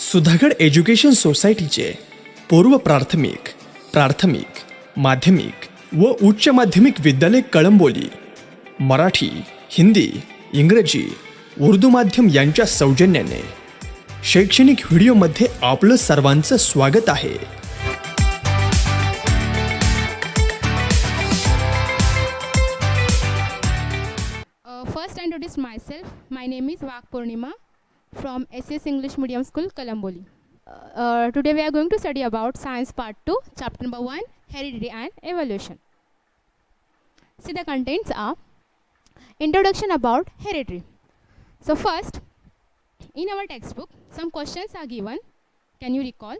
Sudhagad education सोसायटीचे पूर्व प्राथमिक, प्राथमिक, माध्यमिक व उच्च माध्यमिक विद्यालय कळंबोली मराठी, हिंदी, इंग्रजी, उर्दू माध्यम यांच्या सौजन्याने शैक्षणिक व्हिडिओमध्ये आपलं सर्वांचं स्वागत आहे. First, I introduce myself. My name is Vak Purnima from SS English Medium School, Kalamboli. Today we are going to study about Science Part 2, Chapter number 1, Heredity and Evolution. See, the contents are Introduction about Heredity. So first, in our textbook, some questions are given. Can you recall?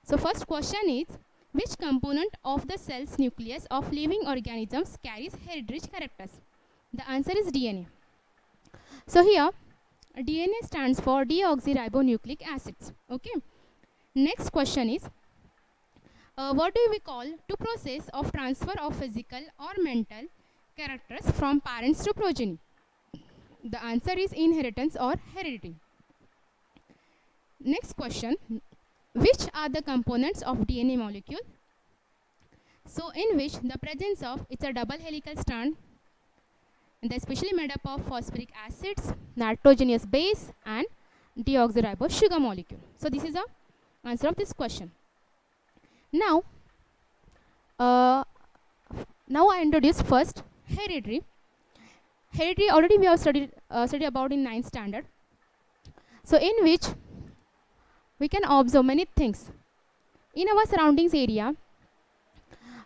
So first question is, which component of the cell's nucleus of living organisms carries hereditary characters? The answer is DNA. So here, DNA stands for deoxyribonucleic acids. Okay. Next question is, what do we call to process of transfer of physical or mental characters from parents to progeny? The answer is inheritance or heredity. Next question, which are the components of DNA molecule? So in which the presence of, it's a double helical strand, and they're specially made up of phosphoric acids, nitrogenous base and deoxyribose sugar molecule. So this is the answer of this question. Now I introduce first heredity. Heredity already we have studied about in 9th standard. So in which we can observe many things. In our surroundings area,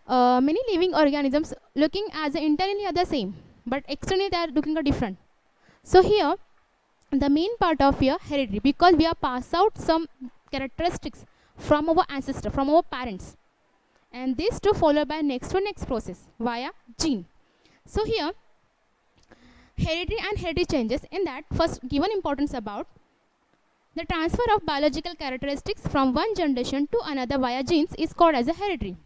many living organisms looking as internally are the same, but externally they are looking different. So here the main part of here heredity, because we have passed out some characteristics from our ancestor, from our parents, and this to followed by next process via gene. So here heredity and heredity changes, in that first given importance about the transfer of biological characteristics from one generation to another via genes is called as a heredity.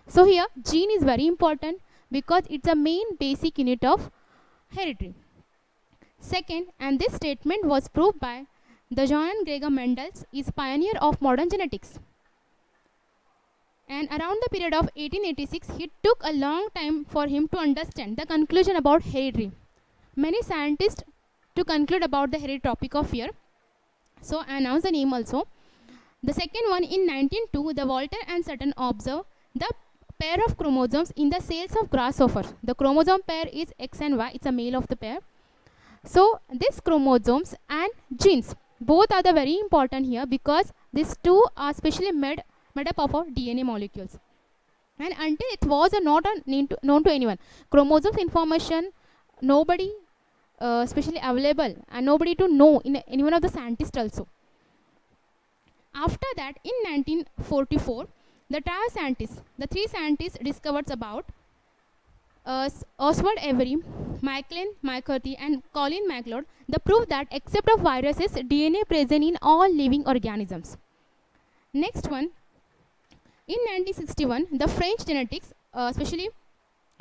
So here gene is very important because it's a main basic unit of heredity. Second, and this statement was proved by the Johann Gregor Mendel, is pioneer of modern genetics. And around the period of 1886, it took a long time for him to understand the conclusion about heredity. Many scientists to conclude about the heredity topic of here. So I announce the name also. The second one, in 1902, the Walter and Sutton observed the pair of chromosomes in the cells of grasshoppers. The chromosome pair is X and Y. It's a male of the pair. So these chromosomes and genes both are the very important here, because these two are specially made up of our DNA molecules. And until it was not known to anyone, chromosomes information nobody specially available and nobody to know in any one of the scientists also. After that, in 1944, the three scientists discovered about Oswald Avery, Michael McCarthy and Colin MacLeod, the proof that except of viruses, DNA present in all living organisms. Next one, in 1961, the French genetics, especially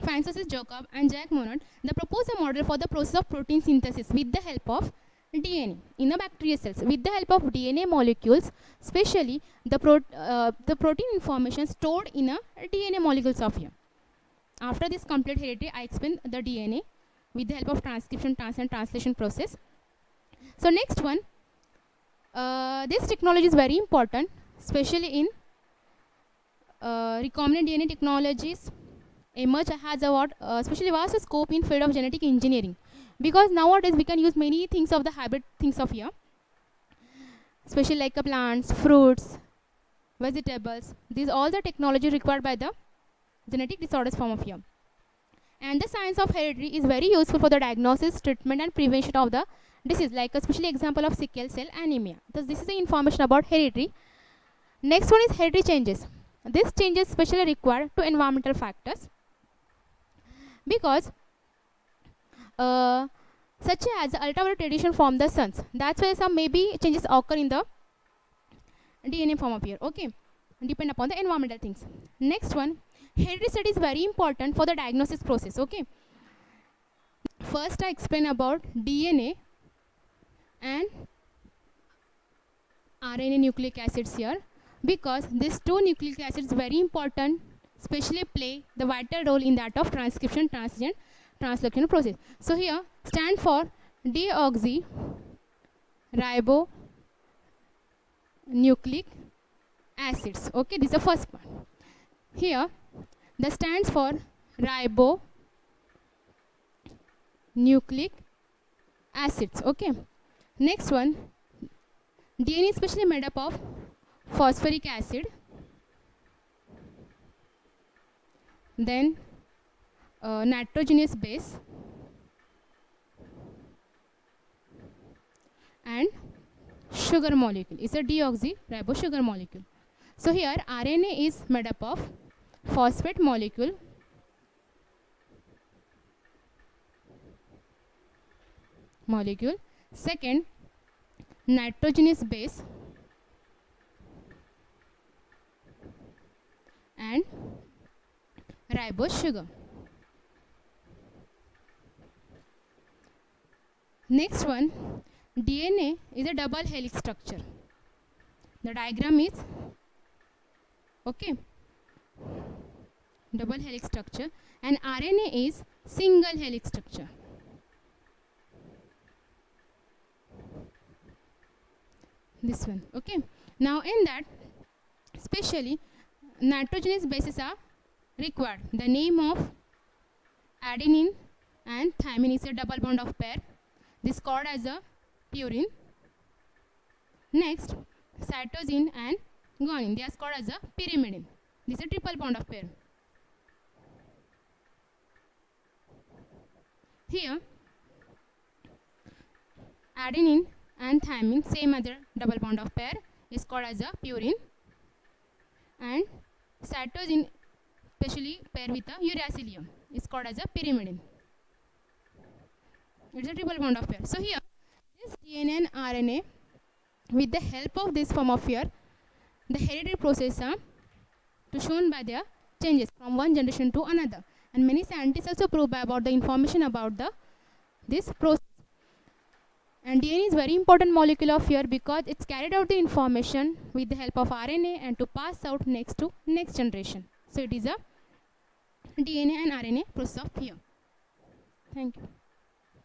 Francis Jacob and Jacques Monod, they proposed a model for the process of protein synthesis with the help of DNA in the bacterial cells. With the help of DNA molecules, especially the protein information stored in a DNA molecules of here. After this complete heredity, I explain the DNA with the help of transcription, and translation process. So next one, this technology is very important, especially in recombinant DNA technologies emerge has a especially vast scope in field of genetic engineering, because nowadays we can use many things of the hybrid things of here, especially like plants, fruits, vegetables. These all the technology required by the genetic disorders form of here. And the science of heredity is very useful for the diagnosis, treatment and prevention of the disease, like especially example of sickle cell anemia. So this is the information about heredity. Next one is heredity changes. These changes especially required to environmental factors, because such as ultraviolet radiation from the suns, that's why some maybe changes occur in the DNA form of here. Okay, depend upon the environmental things. Next one, heredity study is very important for the diagnosis process. Okay, first I explain about DNA and RNA nucleic acids here, because these two nucleic acids very important, especially play the vital role in that of transcription, translation, translocation process. So here stand for deoxyribonucleic acids. Okay, this is the first one. Here the stands for ribonucleic acids. Okay, next one, DNA is specially made up of phosphoric acid, then nitrogenous base, and sugar molecule. It's a deoxyribo sugar molecule. So here RNA is made up of phosphate molecule, second nitrogenous base, and ribose sugar. Next one, DNA is a double helix structure. The diagram is okay, double helix structure, and RNA is single helix structure. This one. Okay, now in that especially nitrogenous bases are required. The name of adenine and thymine is a double bond of pair. This called as a purine. Next, cytosine and guanine, they are called as a pyrimidine. This is a triple bond of pair. Here adenine and thymine, same other double bond of pair, is called as a purine, and cytosine especially pair with a uracilium is called as a pyrimidine. It's a triple bond of pair. So here this DNA and RNA, with the help of this form of here, the hereditary process are to shown by their changes from one generation to another, and many scientists also prove about the information about this process. And DNA is very important molecule of here because it's carried out the information with the help of RNA and to pass out next to next generation. So it is a DNA and RNA process of here. Thank you.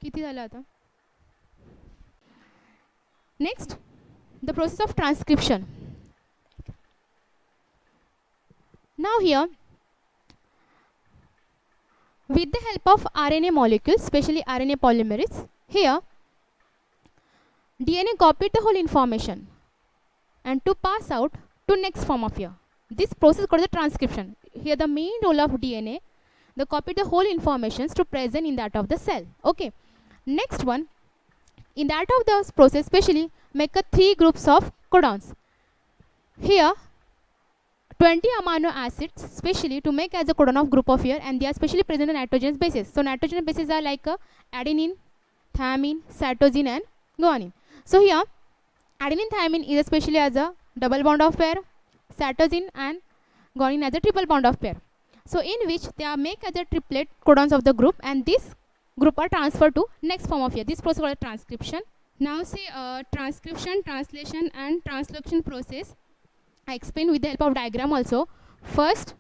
किती झालं आता? Next, the process of transcription. Now here, with the help of RNA molecules, especially RNA polymerase, here DNA copied the whole information and to pass out to next form of here. This process called the transcription. Here the main role of DNA, they copy the whole informations to present in that of the cell. Okay. Next one, in that of the process especially make a 3 groups of codons. Here 20 amino acids specially to make as a codon of group of here, and they are specially present in nitrogenous bases. So nitrogenous bases are like adenine, thymine, cytosine and guanine. So here adenine thymine is especially as a double bond of pair, cytosine and guanine as a triple bond of pair. So in which they are make as a triplet codons of the group, and this group are transferred to next form of here. This process called transcription. Now see transcription, translation and translocation process. I explain with the help of diagram also. First,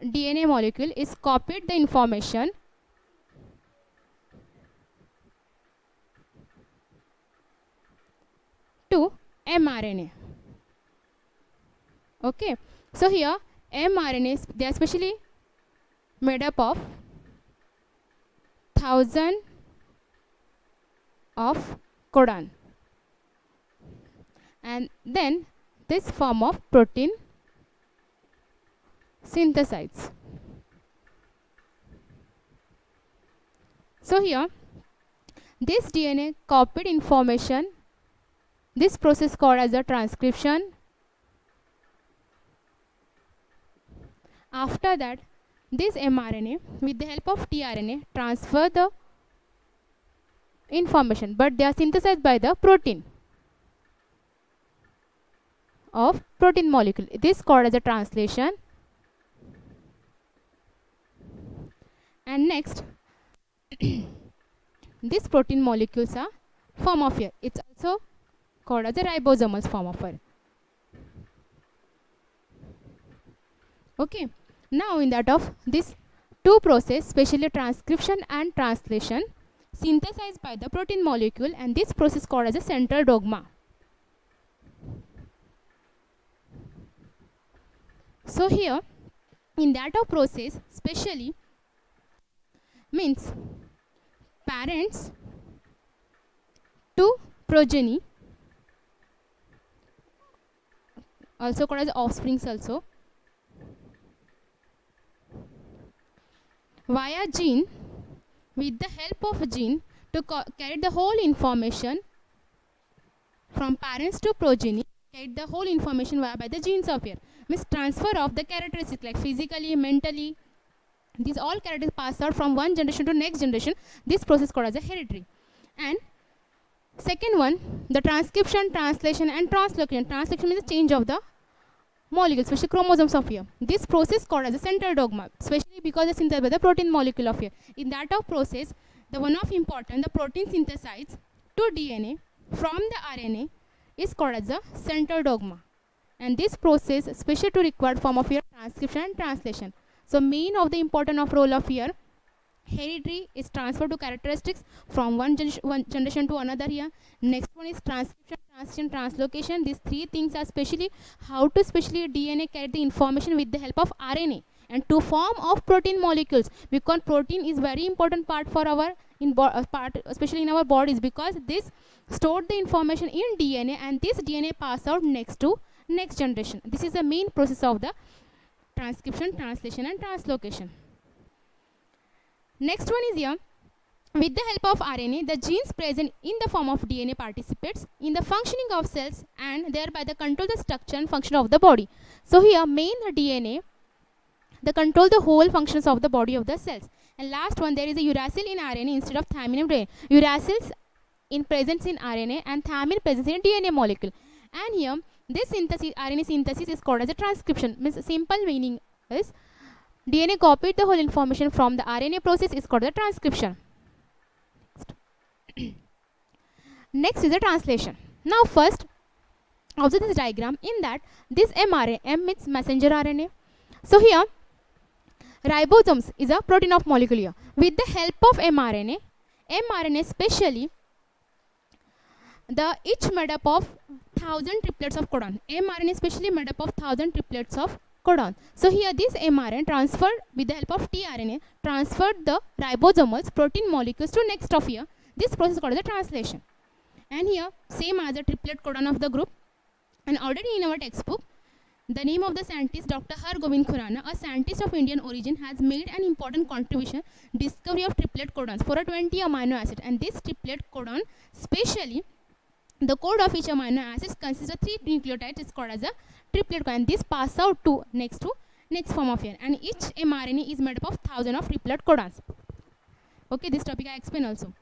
DNA molecule is copied the information to mRNA. Okay. So here mRNAs, they are specially made up of 1000 of codon, and then this form of protein synthesize. So here this DNA copied information, this process called as a transcription. After that, this mRNA with the help of tRNA transfer the information, but they are synthesized by the protein of protein molecule. This is called as a translation. And next these protein molecules are form of here. It's also called as a ribosomal form of it. Okay, now in that of this two process, especially transcription and translation, synthesized by the protein molecule, and this process called as a central dogma. So here in that of process, especially means parents to progeny, also called as offsprings also, via gene, with the help of gene to carry the whole information from parents to progeny, carry the whole information via by the genes of here, means transfer of the characteristics like physically, mentally, these all characteristics pass out from one generation to next generation. This process called as a hereditary. And second one, the transcription, translation and translocation. Translocation means the change of the molecules, especially chromosomes of here. This process called as a central dogma, especially because it's synthesized by the protein molecule of here. In that of process, the one of important, the protein synthesized to DNA from the RNA is called as a central dogma. And this process, especially to required form of here, transcription and translation. So main of the important of role of here, hereditary is transfer to characteristics from one generation to another here. Next one is transcription, translation, translocation. These three things are specially how to specially DNA carry the information with the help of RNA and to form of protein molecules, because protein is very important part for our part, especially in our bodies, because this stored the information in DNA and this DNA pass out next to next generation. This is the main process of the transcription, translation and translocation. Next one is here, with the help of RNA, the genes present in the form of DNA participates in the functioning of cells and thereby the control the structure and function of the body. So here main DNA, the control the whole functions of the body of the cells. And last one, there is a uracil in RNA instead of thymine in DNA. Uracils in presence in RNA and thymine presence in DNA molecule. And here this synthesis, RNA synthesis is called as a transcription. Means simple meaning is DNA copied the whole information from the RNA process is called the transcription. Next is the translation. Now first observe this diagram. In that this mRNA, M means messenger RNA. So here ribosomes is a protein of molecule here. With the help of mRNA, mRNA especially the each made up of 1000 triplets of codon. mRNA especially made up of 1000 triplets of codon. So here this mRNA transferred with the help of tRNA transferred the ribosomal protein molecules to next of here. This process is called the translation. And here same as the triplet codon of the group. And already in our textbook, the name of the scientist Dr. Har Govind Khurana, a scientist of Indian origin, has made an important contribution, discovery of triplet codons for a 20 amino acid. And this triplet codon, especially the code of each amino acid consists of 3 nucleotides, is called as a triplet codon. And this pass out to next form of here. And each mRNA is made up of 1000 of triplet codons. Okay, this topic I explain also.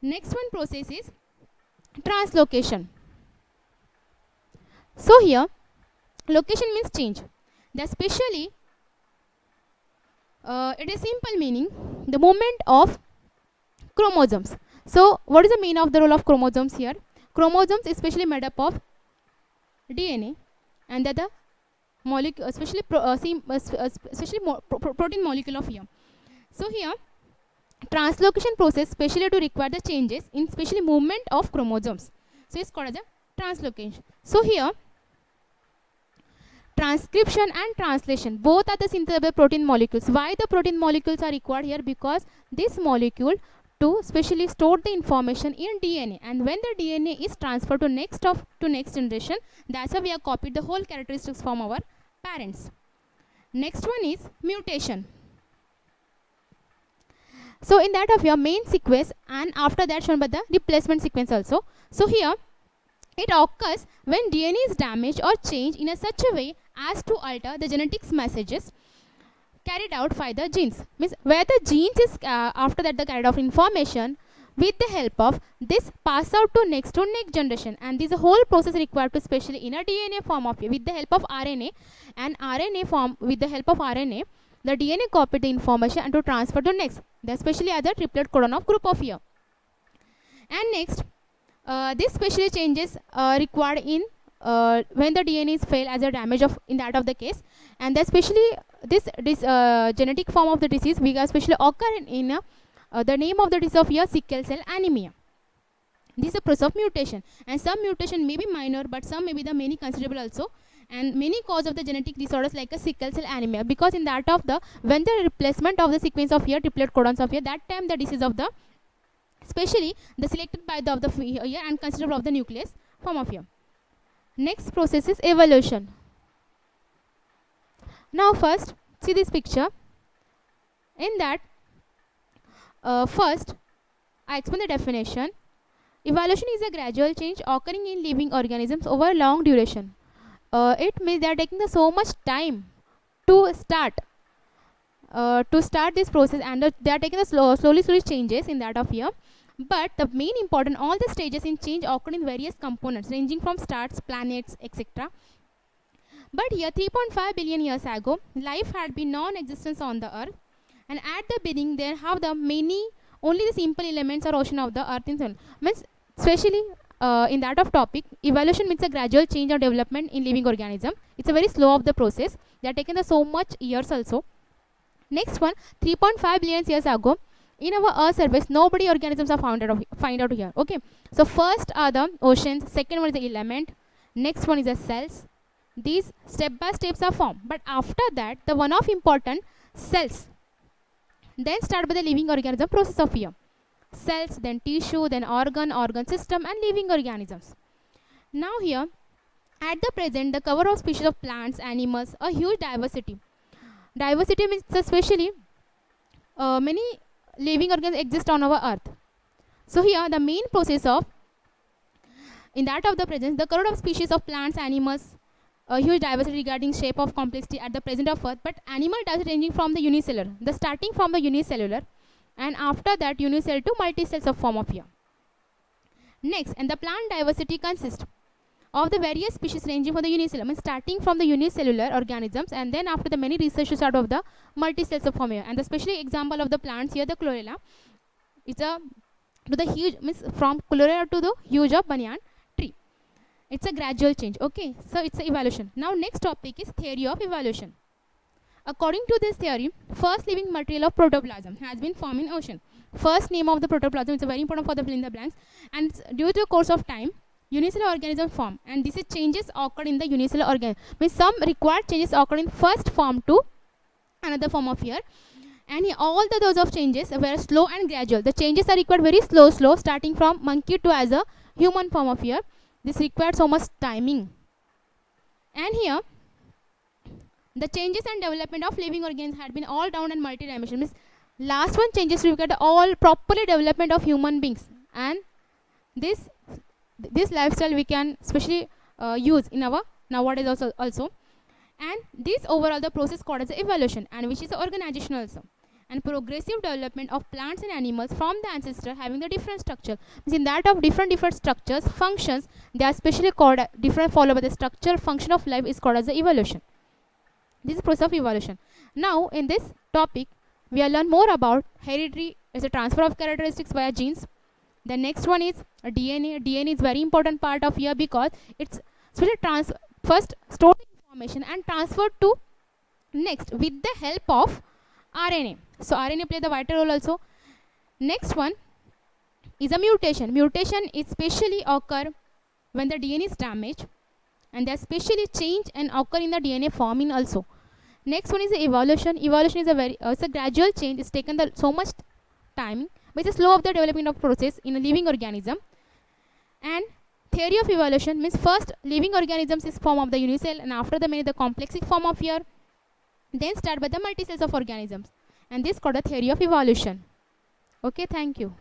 Next one process is translocation. So here location means change. The especially it is simple meaning the movement of chromosomes. So what is the meaning of the role of chromosomes here? Chromosomes especially made up of DNA and the molecule, especially protein molecule of here. So here translocation process specially to require the changes in specially movement of chromosomes. So it's called as a translocation. So here transcription and translation both are the synthesized protein molecules. Why the protein molecules are required here? Because this molecule to specially store the information in DNA, and when the DNA is transferred to next generation, that's why we have copied the whole characteristics from our parents. Next one is mutation. So in that of your main sequence, and after that shown by the replacement sequence also. So here it occurs when DNA is damaged or changed in a such a way as to alter the genetics messages carried out by the genes. Means where the genes is after that the carried out information with the help of this pass out to next generation, and this whole process required to especially in a DNA form of with the help of RNA, and RNA form with the help of RNA the DNA copied the information and to transfer to next, especially as a triplet codon of group of here. And next This specially changes required in when the DNA is fail as a damage of in that of the case, and especially this genetic form of the disease we especially occur in the name of the disease of your sickle cell anemia. This is a process of mutation, and some mutation may be minor, but some may be the many considerable also, and many cause of the genetic disorders like a sickle cell anemia, because in that of the when the replacement of the sequence of here triplet codons of here, that time the disease of the especially the selected by the of the here and considerable of the nucleus form of here. Next process is evolution. Now first see this picture. In that first I explain the definition. Evolution is a gradual change occurring in living organisms over long duration. It means they are taking the so much time to start this process, and they are taking the slowly changes in that of here. But the main important all the stages in change occur in various components ranging from stars, planets, etc. But here 3.5 billion years ago, life had been non-existence on the earth, and at the beginning there have the many only the simple elements or ocean of the earth in sun. Means especially in that of topic, evolution means a gradual change or development in living organism. It's a very slow of the process. They are taken the so much years also. Next one, 3.5 billion years ago, in our earth surface nobody organisms are found out here. Okay, so first are the oceans, second one is the element, next one is the cells. These step by steps are formed, but after that the one of important cells, then start by the living organism process of here. Cells, then tissue, then organ system, and living organisms. Now here at the present the cover of species of plants, animals, a huge diversity. Diversity means especially many living organisms exist on our earth. So here the main process of in that of the present the cover of species of plants, animals, a huge diversity regarding shape of complexity at the present of earth, but animal diversity ranging from the unicellular, the starting from the unicellular, and after that unicellular to multicells of form of here. Next, and the plant diversity consists of the various species ranging from the unicellular, means starting from the unicellular organisms, and then after the many researches out of the multicells of form here. And the special example of the plants here, the chlorella, it's a to the huge means from chlorella to the huge of banyan tree. It's a gradual change. Okay, so it's a evolution. Now next topic is theory of evolution. According to this theory, first living material of protoplasm has been formed in ocean. First name of the protoplasm is very important for the fill in the blanks, and due to the course of time unicellular organism form, and this is changes occurred in the unicellular organism, means some required changes occurred in first form to another form of here, and here all the those of changes were slow and gradual. The changes are required very slow starting from monkey to as a human form of here. This required so much timing, and here the changes and development of living organisms had been all down and multi-dimensional, means last one changes required all properly development of human beings, and this lifestyle we can especially use in our nowadays also. And this overall the process called as evolution, and which is organization also, and progressive development of plants and animals from the ancestor having the different structure, means in that of different structures, functions, they are specially called different followed by the structure function of life is called as the evolution. This is process of evolution. Now in this topic we will learn more about hereditary as a transfer of characteristics via genes. The next one is DNA. DNA is very important part of here because it's first stored information and transferred to next with the help of RNA. So RNA play the vital role also. Next one is a mutation. Mutation is specially occur when the DNA is damaged, and they especially change and occur in the DNA forming also. Next one is the evolution. Evolution is a very it's a gradual change. It's taken the so much time, but it's slow of the development of process in a living organism. And theory of evolution means first living organisms is form of the unicell, and after the many the complexic form of here, then start by the multicells of organisms, and this called a theory of evolution. Okay, thank you.